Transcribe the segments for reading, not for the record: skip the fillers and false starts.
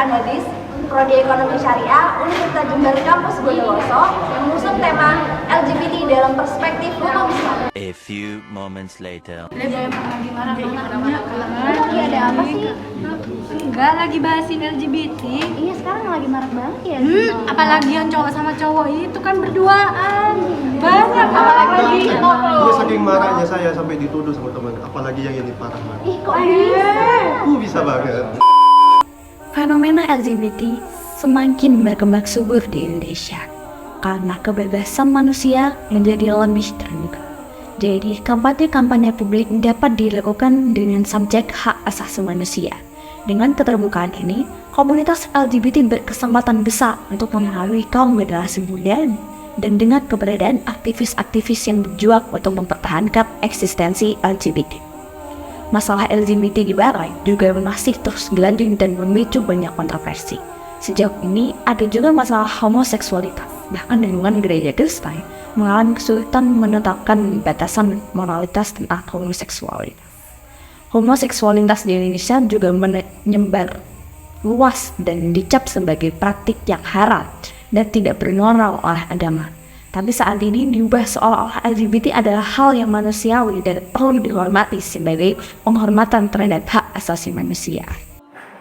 dan Hadis, Prodi Ekonomi Syariah, Universitas Jember Kampus Bondowoso yang mengusung tema LGBT dalam perspektif hukum Islam. A few moments later. Lagi marah Lagi ada apa sih? Enggak, lagi bahasin LGBT. Iya, sekarang lagi marak banget ya. Apalagi yang cowok sama cowok itu kan berduaan. Banyak apalagi. Ini saking marahnya saya sampai dituduh sama teman. Apalagi yang ini parah banget. Ih, kok bisa? Bisa banget. Fenomena LGBT semakin berkembang subur di Indonesia karena kebebasan manusia menjadi lebih terbuka. Jadi, kampanye-kampanye publik dapat dilakukan dengan subjek hak asasi manusia. Dengan keterbukaan ini, komunitas LGBT berkesempatan besar untuk mempengaruhi kaum generasi muda dan dengan keberadaan aktivis-aktivis yang berjuang untuk mempertahankan eksistensi LGBT. Masalah LGBT di Barat juga masih terus gelanjung dan memicu banyak kontroversi. Sejauh ini ada juga masalah homoseksualitas. Bahkan lingkungan gereja Kristen mengalami kesulitan menetapkan batasan moralitas tentang homoseksualitas. Homoseksualitas di Indonesia juga menyebar luas dan dicap sebagai praktik yang haram dan tidak bermoral oleh agama. Tapi saat ini diubah seolah-olah LGBT adalah hal yang manusiawi dan perlu dihormati sebagai penghormatan terhadap hak asasi manusia.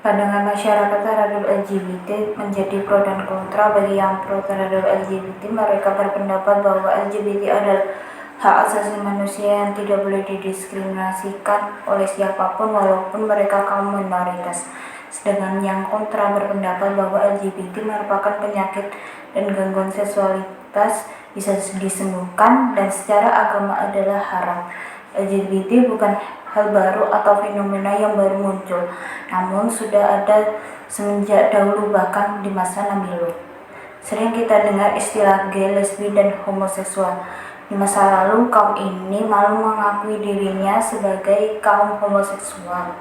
Pandangan masyarakat terhadap LGBT menjadi pro dan kontra. Bagi yang pro terhadap LGBT, mereka berpendapat bahwa LGBT adalah hak asasi manusia yang tidak boleh didiskriminasikan oleh siapapun walaupun mereka kaum minoritas. Sedangkan yang kontra berpendapat bahwa LGBT merupakan penyakit dan gangguan seksualitas bisa disembuhkan dan secara agama adalah haram. LGBT bukan hal baru atau fenomena yang baru muncul, namun sudah ada semenjak dahulu bahkan di masa Nabi Lut. Sering kita dengar istilah gay, lesbi, dan homoseksual. Di masa lalu kaum ini malu mengakui dirinya sebagai kaum homoseksual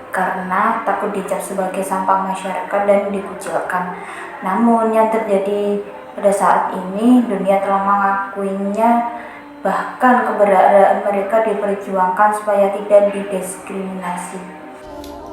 karena takut dicap sebagai sampah masyarakat dan dikucilkan. Namun yang terjadi pada saat ini, dunia telah mengakuinya, bahkan keberadaan mereka diperjuangkan supaya tidak didiskriminasi.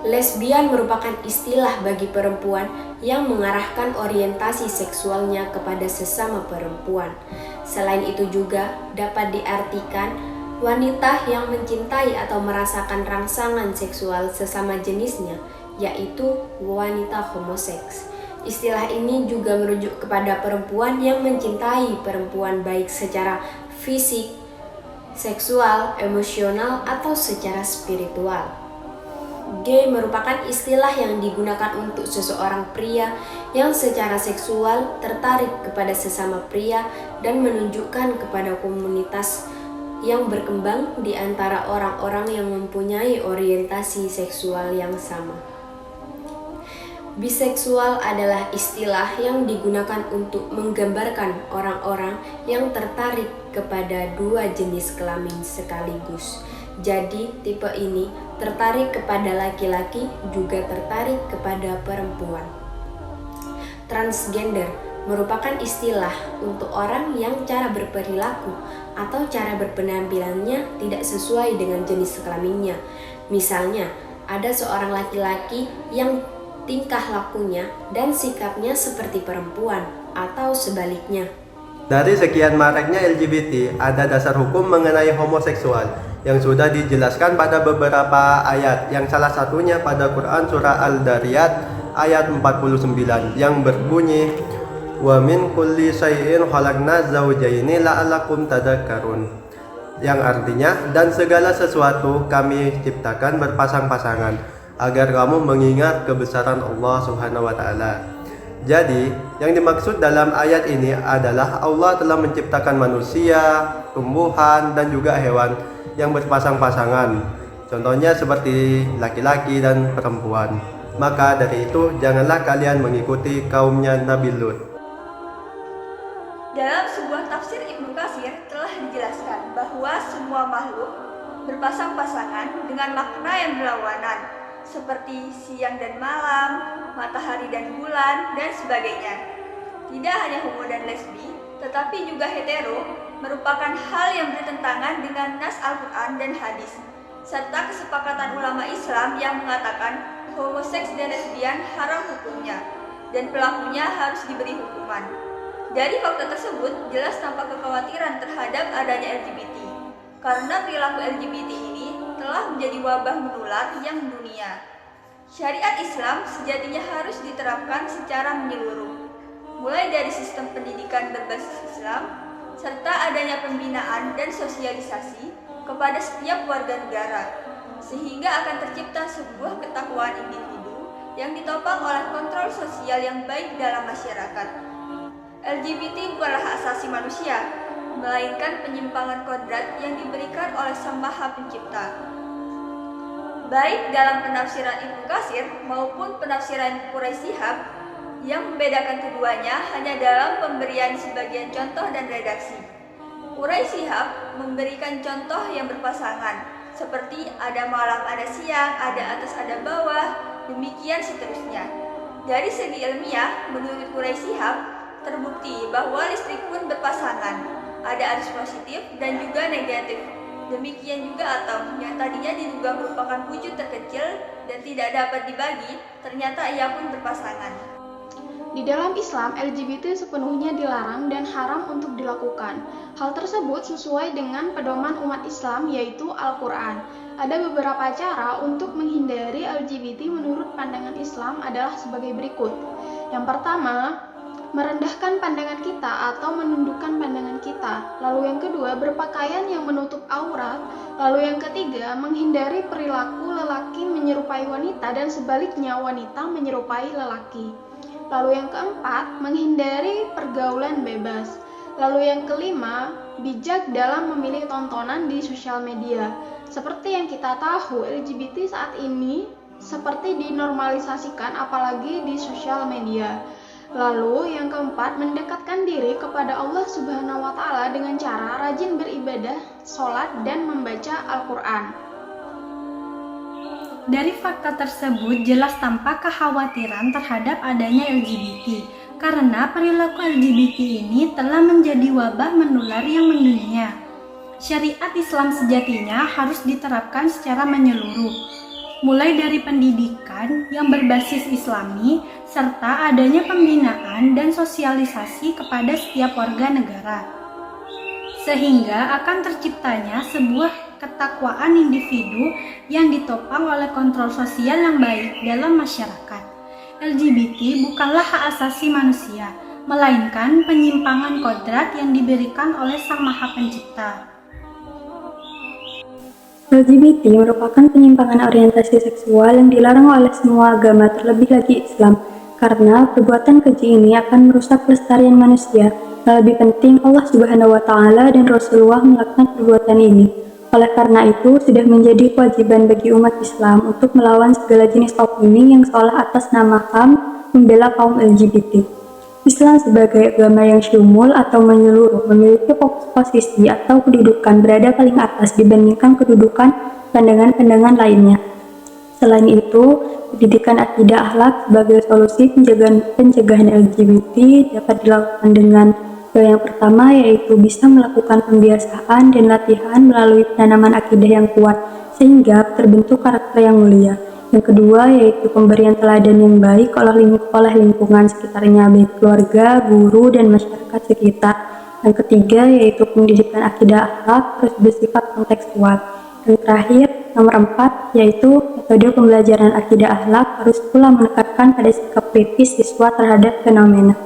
Lesbian merupakan istilah bagi perempuan yang mengarahkan orientasi seksualnya kepada sesama perempuan. Selain itu juga dapat diartikan wanita yang mencintai atau merasakan rangsangan seksual sesama jenisnya, yaitu wanita homoseks. Istilah ini juga merujuk kepada perempuan yang mencintai perempuan baik secara fisik, seksual, emosional, atau secara spiritual. Gay merupakan istilah yang digunakan untuk seseorang pria yang secara seksual tertarik kepada sesama pria dan menunjukkan kepada komunitas yang berkembang di antara orang-orang yang mempunyai orientasi seksual yang sama. Biseksual adalah istilah yang digunakan untuk menggambarkan orang-orang yang tertarik kepada dua jenis kelamin sekaligus. Jadi, tipe ini tertarik kepada laki-laki juga tertarik kepada perempuan. Transgender merupakan istilah untuk orang yang cara berperilaku atau cara berpenampilannya tidak sesuai dengan jenis kelaminnya. Misalnya, ada seorang laki-laki yang tingkah lakunya dan sikapnya seperti perempuan atau sebaliknya. Dari sekian maraknya LGBT, ada dasar hukum mengenai homoseksual yang sudah dijelaskan pada beberapa ayat, yang salah satunya pada Quran surah Al-Dariyat ayat 49 yang berbunyi wa min kulli syai'in khalaqna zawjaini la'allakum tadhakkarun, yang artinya dan segala sesuatu kami ciptakan berpasang-pasangan agar kamu mengingat kebesaran Allah Subhanahu wa taala. Jadi, yang dimaksud dalam ayat ini adalah Allah telah menciptakan manusia, tumbuhan, dan juga hewan yang berpasang-pasangan. Contohnya seperti laki-laki dan perempuan. Maka dari itu, janganlah kalian mengikuti kaumnya Nabi Lut. Dalam sebuah tafsir Ibnu Katsir telah dijelaskan bahwa semua makhluk berpasang-pasangan dengan makna yang berlawanan, seperti siang dan malam, matahari dan bulan, dan sebagainya. Tidak hanya homo dan lesbi, tetapi juga hetero merupakan hal yang bertentangan dengan nas Al-Quran dan hadis, serta kesepakatan ulama Islam yang mengatakan homoseks dan lesbian haram hukumnya, dan pelakunya harus diberi hukuman. Dari fakta tersebut, jelas tampak kekhawatiran terhadap adanya LGBT, karena perilaku LGBT ini telah menjadi wabah menular yang mendunia. Syariat Islam sejatinya harus diterapkan secara menyeluruh, mulai dari sistem pendidikan berbasis Islam, serta adanya pembinaan dan sosialisasi kepada setiap warga negara, sehingga akan tercipta sebuah ketakwaan individu yang ditopang oleh kontrol sosial yang baik dalam masyarakat. LGBT bukanlah hak asasi manusia, melainkan penyimpangan kodrat yang diberikan oleh Sang Maha Pencipta. Baik dalam penafsiran Ibnu Katsir maupun penafsiran Quraisy Shihab, yang membedakan keduanya hanya dalam pemberian sebagian contoh dan redaksi. Quraisy Shihab memberikan contoh yang berpasangan, seperti ada malam, ada siang, ada atas, ada bawah, demikian seterusnya. Dari segi ilmiah, menurut Quraisy Shihab, terbukti bahwa listrik pun berpasangan, ada arus positif dan juga negatif. Demikian juga atom yang tadinya diduga merupakan wujud terkecil dan tidak dapat dibagi, ternyata ia pun berpasangan. Di dalam Islam, LGBT sepenuhnya dilarang dan haram untuk dilakukan. Hal tersebut sesuai dengan pedoman umat Islam, yaitu Al-Quran. Ada beberapa cara untuk menghindari LGBT menurut pandangan Islam adalah sebagai berikut. Yang pertama, merendahkan pandangan kita atau menundukkan pandangan kita. Lalu yang kedua, berpakaian yang menutup aurat. Lalu yang ketiga, menghindari perilaku lelaki menyerupai wanita dan sebaliknya wanita menyerupai lelaki. Lalu yang keempat, menghindari pergaulan bebas. Lalu yang kelima, bijak dalam memilih tontonan di sosial media. Seperti yang kita tahu, LGBT saat ini seperti dinormalisasikan apalagi di sosial media. Lalu yang keempat, mendekatkan diri kepada Allah Subhanahu wa Ta'ala dengan cara rajin beribadah, sholat, dan membaca Al-Quran. Dari fakta tersebut jelas tampak kekhawatiran terhadap adanya LGBT, karena perilaku LGBT ini telah menjadi wabah menular yang mendunia. Syariat Islam sejatinya harus diterapkan secara menyeluruh, mulai dari pendidikan yang berbasis Islami, serta adanya pembinaan dan sosialisasi kepada setiap warga negara. Sehingga akan terciptanya sebuah ketakwaan individu yang ditopang oleh kontrol sosial yang baik dalam masyarakat. LGBT bukanlah hak asasi manusia, melainkan penyimpangan kodrat yang diberikan oleh Sang Maha Pencipta. LGBT merupakan penyimpangan orientasi seksual yang dilarang oleh semua agama, terlebih lagi Islam, karena perbuatan keji ini akan merusak kelestarian manusia. Lebih penting, Allah Subhanahu wa Ta'ala dan Rasulullah melakukan perbuatan ini. Oleh karena itu, sudah menjadi kewajiban bagi umat Islam untuk melawan segala jenis opini yang seolah atas nama HAM membela kaum LGBT. Islam sebagai agama yang syumul atau menyeluruh memiliki posisi atau kedudukan berada paling atas dibandingkan kedudukan pandangan-pandangan lainnya. Selain itu, pendidikan akidah akhlak sebagai solusi pencegahan LGBT dapat dilakukan dengan yang pertama, yaitu bisa melakukan pembiasaan dan latihan melalui penanaman akidah yang kuat sehingga terbentuk karakter yang mulia. Yang kedua, yaitu pemberian teladan yang baik oleh lingkungan sekitarnya, baik keluarga, guru, dan masyarakat sekitar. Yang ketiga, yaitu pendidikan akidah akhlak terus bersifat kontekstual. Yang terakhir, nomor 4, yaitu metode pembelajaran akidah akhlak harus pula menekankan pada sikap kritis siswa terhadap fenomena.